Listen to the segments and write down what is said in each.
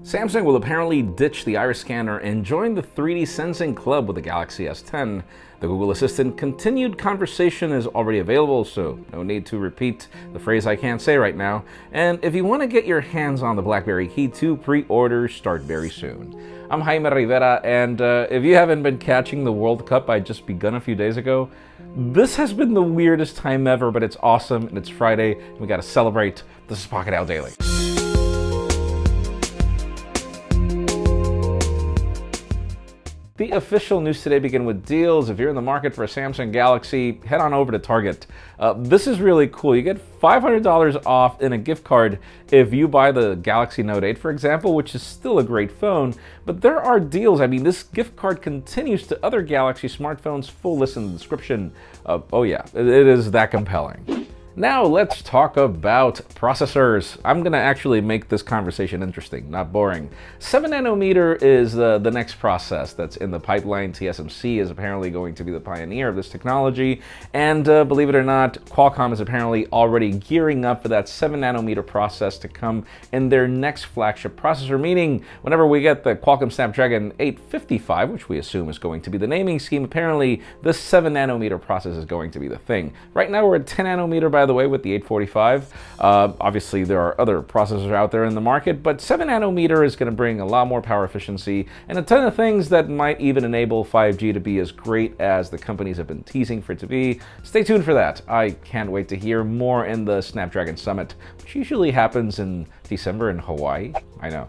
Samsung will apparently ditch the iris scanner and join the 3D sensing club with the Galaxy S10. The Google Assistant continued conversation is already available, so no need to repeat the phrase I can't say right now. And if you want to get your hands on the BlackBerry Key 2, pre-orders start very soon. I'm Jaime Rivera, and if you haven't been catching the World Cup I just begun a few days ago, this has been the weirdest time ever, but it's awesome, and it's Friday, and we gotta celebrate. This is Pocketnow Daily. The official news today begin with deals. If you're in the market for a Samsung Galaxy, head on over to Target. This is really cool. You get $500 off in a gift card if you buy the Galaxy Note 8, for example, which is still a great phone. But there are deals. I mean, this gift card continues to other Galaxy smartphones. Full list in the description. Oh yeah, it is that compelling. Now let's talk about processors. I'm going to actually make this conversation interesting, not boring. 7nm is the next process that's in the pipeline. TSMC is apparently going to be the pioneer of this technology. And believe it or not, Qualcomm is apparently already gearing up for that 7nm process to come in their next flagship processor, meaning whenever we get the Qualcomm Snapdragon 855, which we assume is going to be the naming scheme, apparently this 7nm process is going to be the thing. Right now we're at 10nm by the way with the 845. Obviously there are other processors out there in the market, but 7nm is going to bring a lot more power efficiency and a ton of things that might even enable 5G to be as great as the companies have been teasing for it to be. Stay tuned for that. I can't wait to hear more in the Snapdragon Summit, which usually happens in December in Hawaii. I know.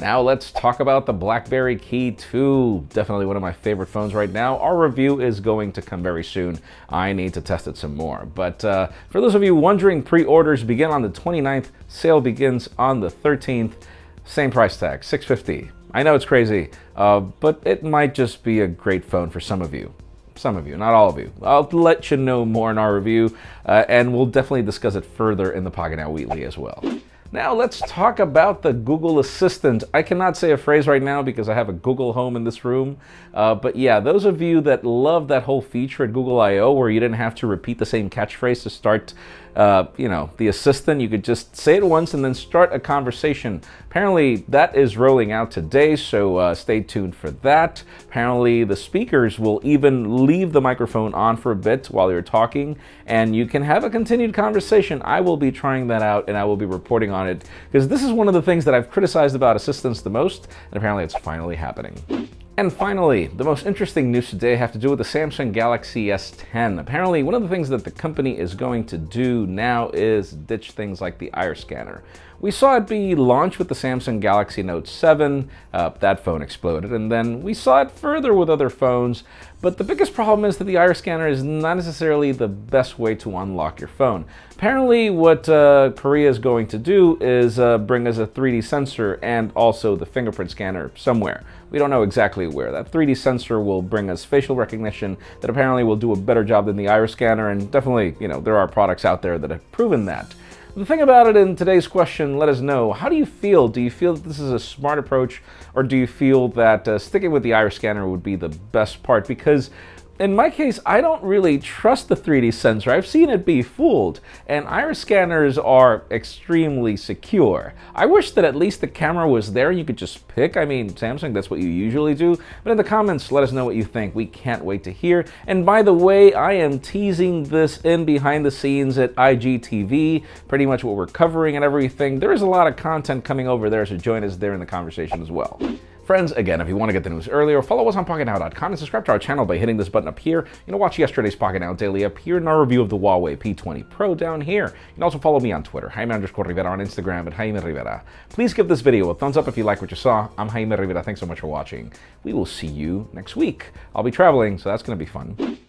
Now let's talk about the BlackBerry Key 2. Definitely one of my favorite phones right now. Our review is going to come very soon. I need to test it some more. But for those of you wondering, pre-orders begin on the 29th. Sale begins on the 13th. Same price tag, $650. I know it's crazy, but it might just be a great phone for some of you. Some of you, not all of you. I'll let you know more in our review, and we'll definitely discuss it further in the Pocketnow Weekly as well. Now let's talk about the Google Assistant. I cannot say a phrase right now because I have a Google Home in this room. But yeah, those of you that love that whole feature at Google I/O where you didn't have to repeat the same catchphrase to start the Assistant, you could just say it once and then start a conversation. Apparently that is rolling out today, so stay tuned for that. Apparently the speakers will even leave the microphone on for a bit while you're talking, and you can have a continued conversation. I will be trying that out and I will be reporting on it because this is one of the things that I've criticized about assistants the most, and apparently it's finally happening. And finally, the most interesting news today have to do with the Samsung Galaxy S10. Apparently, one of the things that the company is going to do now is ditch things like the iris scanner. We saw it be launched with the Samsung Galaxy Note 7. That phone exploded, and then we saw it further with other phones. But the biggest problem is that the iris scanner is not necessarily the best way to unlock your phone. Apparently, what Korea is going to do is bring us a 3D sensor and also the fingerprint scanner somewhere. We don't know exactly where. That 3D sensor will bring us facial recognition that apparently will do a better job than the iris scanner, and definitely, there are products out there that have proven that. The thing about it in today's question, let us know, how do you feel? Do you feel that this is a smart approach, or do you feel that sticking with the iris scanner would be the best part? Because in my case, I don't really trust the 3D sensor. I've seen it be fooled, and iris scanners are extremely secure. I wish that at least the camera was there and you could just pick. I mean, Samsung, that's what you usually do. But in the comments, let us know what you think. We can't wait to hear. And by the way, I am teasing this in behind the scenes at IGTV, pretty much what we're covering and everything. There is a lot of content coming over there, so join us there in the conversation as well. Friends, again, if you want to get the news earlier, follow us on Pocketnow.com and subscribe to our channel by hitting this button up here. You can watch yesterday's Pocketnow Daily up here and our review of the Huawei P20 Pro down here. You can also follow me on Twitter, Jaime_Rivera, on Instagram at Jaime Rivera. Please give this video a thumbs up if you like what you saw. I'm Jaime Rivera. Thanks so much for watching. We will see you next week. I'll be traveling, so that's going to be fun.